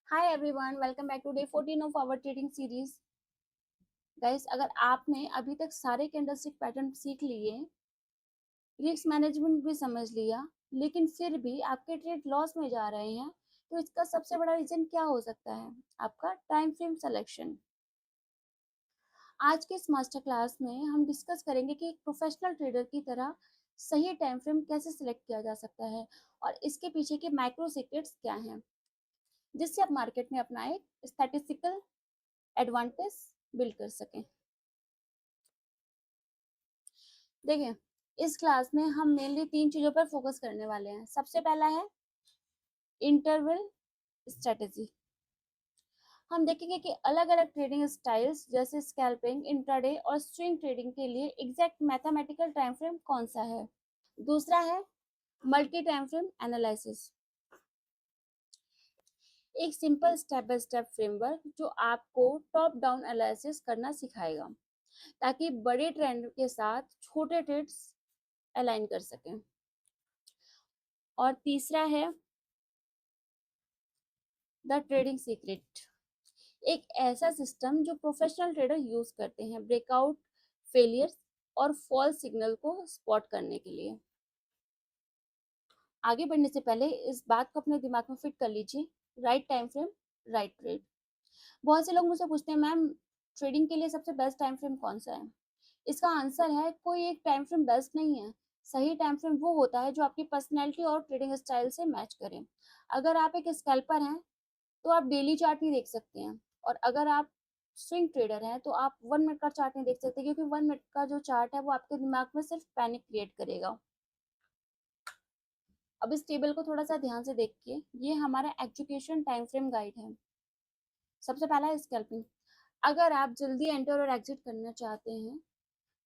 Hi everyone, welcome back to day 14 of our trading series. Guys, अगर आपने अभी तक सारे कैंडलस्टिक पैटर्न सीख लिए, रिस्क मैनेजमेंट भी समझ लिया, लेकिन फिर भी आपके ट्रेड लॉस में जा रहे हैं, तो इसका सबसे बड़ा रीजन क्या हो सकता है? आपका टाइम फ्रेम सिलेक्शन। आज के इस मास्टर क्लास में हम डिस्कस करेंगे कि एक प्रोफेशनल ट्रेडर की तरह सही टाइम फ्रेम कैसे सिलेक्ट किया जा सकता है और इसके पीछे के माइक्रो सीक्रेट्स क्या हैं, जिससे आप मार्केट में अपना एक स्टैटिस्टिकल एडवांटेज बिल्ड कर सकें। देखिए, इस क्लास में हम मेनली 3 चीजों पर फोकस करने वाले हैं। सबसे पहला है इंटरवल स्ट्रेटेजी। हम देखेंगे कि अलग अलग ट्रेडिंग स्टाइल्स जैसे स्कैल्पिंग, इंट्राडे और स्विंग ट्रेडिंग के लिए एग्जैक्ट मैथमेटिकल टाइम फ्रेम कौन सा है। दूसरा है मल्टी टाइम फ्रेम एनालिसिस, एक simple step by step framework जो आपको टॉप डाउन एनालिसिस करना सिखाएगा ताकि बड़े ट्रेंड के साथ छोटे ट्रेड्स अलाइन कर सकें। और तीसरा है द ट्रेडिंग सीक्रेट, एक ऐसा सिस्टम जो प्रोफेशनल ट्रेडर यूज करते हैं ब्रेकआउट, फेलियर्स और फॉल्स सिग्नल को स्पॉट करने के लिए। आगे बढ़ने से पहले इस बात को अपने दिमाग में फिट कर लीजिए, right time frame, right trade. बहुत से लोग मुझसे पूछते हैं, मैम ट्रेडिंग के लिए सबसे बेस्ट टाइम फ्रेम कौन सा है? इसका आंसर है, कोई एक टाइम फ्रेम बेस्ट नहीं है। सही टाइम फ्रेम वो होता है जो आपकी पर्सनैलिटी और ट्रेडिंग स्टाइल से मैच करे। अगर आप एक स्कैल्पर हैं तो आप डेली चार्ट नहीं देख सकते हैं, और अगर आप स्विंग ट्रेडर हैं तो आप 1 मिनट का चार्ट नहीं देख सकते, क्योंकि 1 मिनट का जो चार्ट है वो आपके दिमाग में सिर्फ पैनिक क्रिएट करेगा। अब इस टेबल को थोड़ा सा ध्यान से देखिए, ये हमारा एजुकेशन टाइम फ्रेम गाइड है। सबसे पहला है स्कैल्पिंग। अगर आप जल्दी एंटर और एग्जिट करना चाहते हैं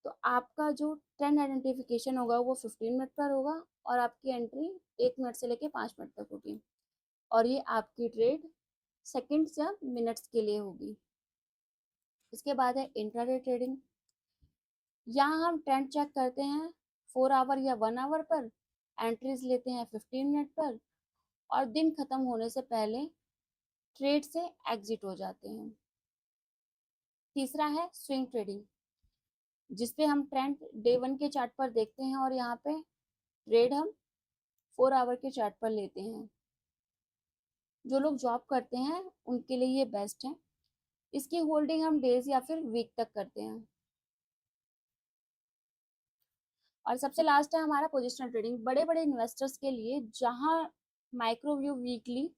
तो आपका जो ट्रेंड आइडेंटिफिकेशन होगा वो 15 मिनट पर होगा, और आपकी एंट्री 1 मिनट से लेके 5 मिनट तक होगी, और ये आपकी ट्रेड सेकंड्स या मिनट्स के लिए होगी। इसके बाद है इंट्राडे ट्रेडिंग। यहाँ हम ट्रेंड चेक करते हैं 4 आवर या 1 आवर पर, एंट्रीज लेते हैं 15 मिनट पर, और दिन खत्म होने से पहले ट्रेड से एग्जिट हो जाते हैं। तीसरा है स्विंग ट्रेडिंग, जिसपे हम ट्रेंड डे 1 के चार्ट पर देखते हैं, और यहाँ पे ट्रेड हम 4 आवर के चार्ट पर लेते हैं। जो लोग जॉब करते हैं उनके लिए ये बेस्ट है। इसकी होल्डिंग हम डेज या फिर वीक तक करते हैं। और सबसे लास्ट है हमारा पोजिशनल ट्रेडिंग, बड़े बड़े इन्वेस्टर्स के लिए, जहां माइक्रोव्यू वीकली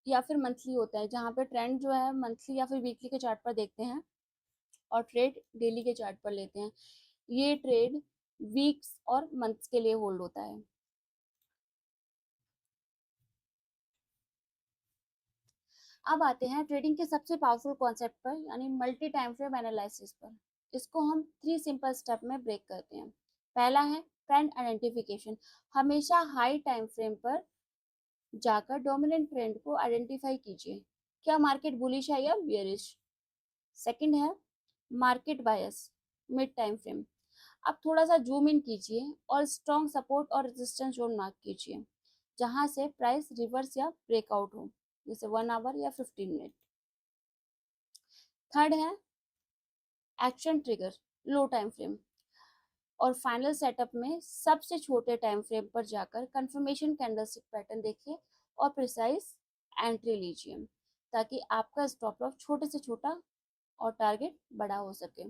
या फिर मंथली होता है, जहां पे ट्रेंड जो है मंथली या फिर वीकली के चार्ट पर देखते हैं और ट्रेड डेली के चार्ट पर लेते हैं। ये ट्रेड वीक्स और मंथ्स के लिए होल्ड होता है। अब आते हैं ट्रेडिंग के सबसे पावरफुल कॉन्सेप्ट पर, यानी मल्टी टाइम फ्रेम एनालिसिस पर। इसको हम 3 सिंपल स्टेप में ब्रेक करते हैं। पहला है ट्रेंड आइडेंटिफिकेशन। हमेशा हाई टाइम फ्रेम पर जाकर डोमिनेंट ट्रेंड को आइडेंटिफाई कीजिए, क्या मार्केट बुलिश है या बियरिश। सेकंड है मार्केट बायस, मिड टाइम फ्रेम। अब थोड़ा सा जूम इन कीजिए और स्ट्रॉन्ग सपोर्ट और रेजिस्टेंस जोन मार्क कीजिए, जहां से प्राइस रिवर्स या ब्रेकआउट हो, जैसे 1 आवर या 15 मिनट। थर्ड है एक्शन ट्रिगर, लो टाइम फ्रेम। और फाइनल सेटअप में सबसे छोटे टाइम फ्रेम पर जाकर कंफर्मेशन कैंडलस्टिक पैटर्न देखिए और प्रिसाइज एंट्री लीजिए, ताकि आपका स्टॉप लॉस छोटे से छोटा और टारगेट बड़ा हो सके।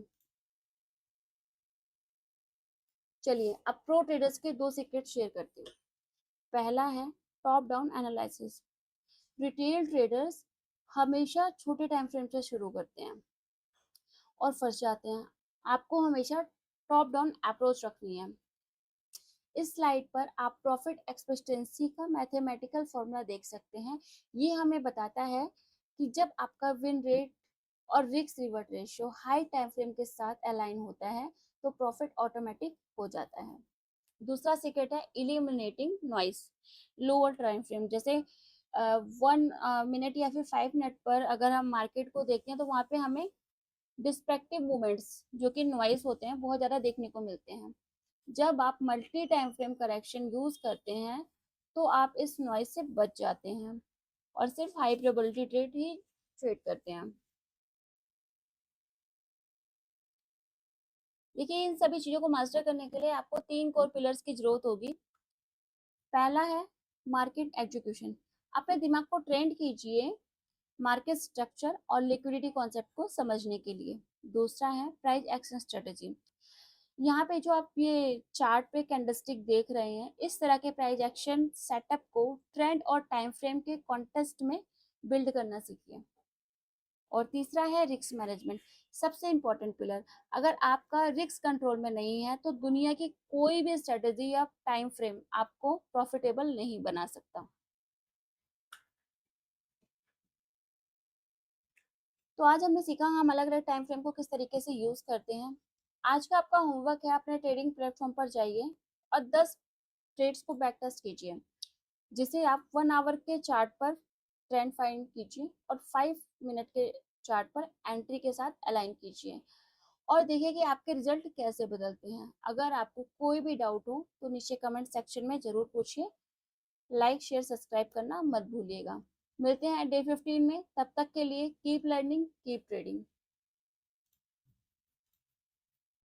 चलिए अब प्रो ट्रेडर्स के 2 सीक्रेट शेयर करती हूँ। पहला है top down analysis. Retail traders हमेशा छोटे टाइम फ्रेम से शुरू करते हैं और फंस जाते हैं। आपको हमेशा टॉप डाउन अप्रोच रखनी है। इस स्लाइड पर आप प्रॉफिट एक्सपेक्टेंसी का मैथमेटिकल फॉर्मूला देख सकते हैं। ये हमें बताता है कि जब आपका विन रेट और risk revert ratio high time frame के साथ अलाइन होता है तो प्रॉफिट ऑटोमेटिक हो जाता है। दूसरा सीक्रेट है eliminating noise, lower time frame, जैसे 1 मिनट या फिर 5 मिनट पर अगर हम मार्केट को देखते हैं तो वहाँ पे हमें डिस्ट्रैक्टिव मूवमेंट्स जो कि नॉइस होते हैं बहुत ज़्यादा देखने को मिलते हैं। जब आप multi time frame correction use करते हैं तो आप इस नॉइस से बच जाते हैं। और सिर्फ हाई प्रोबेबिलिटी ट्रेड ही ट्रेड करते हैं। देखिए, इन सभी चीज़ों को मास्टर करने के लिए आपको 3 कोर पिलर्स की ज़रूरत होगी। पहला है मार्केट एजुकेशन। अपने दिमाग को ट्रेंड कीजिए मार्केट स्ट्रक्चर और लिक्विडिटी कॉन्सेप्ट को समझने के लिए। दूसरा है प्राइस एक्शन स्ट्रेटेजी। यहाँ पे जो आप ये चार्ट पे कैंडलस्टिक देख रहे हैं, इस तरह के प्राइस एक्शन सेटअप को ट्रेंड और टाइम फ्रेम के कॉन्टेक्स्ट में बिल्ड करना सीखिए। और तीसरा है रिस्क मैनेजमेंट, सबसे इंपॉर्टेंट पिलर। अगर आपका रिस्क कंट्रोल में नहीं है तो दुनिया की कोई भी स्ट्रेटेजी या टाइम फ्रेम आपको प्रॉफिटेबल नहीं बना सकता। तो आज हमने सीखा हम अलग अलग टाइम फ्रेम को किस तरीके से यूज करते हैं। आज का आपका होमवर्क है, अपने ट्रेडिंग प्लेटफॉर्म पर जाइए और 10 ट्रेड्स को बैक टेस्ट कीजिए, जिसे आप 1 आवर के चार्ट पर ट्रेंड फाइंड कीजिए और 5 मिनट के चार्ट पर एंट्री के साथ अलाइन कीजिए और देखिए कि आपके रिजल्ट कैसे बदलते हैं। अगर आपको कोई भी डाउट हो तो नीचे कमेंट सेक्शन में जरूर पूछिए। लाइक शेयर सब्सक्राइब करना मत भूलिएगा। मिलते हैं डे 15 में, तब तक के लिए कीप लर्निंग कीप ट्रेडिंग।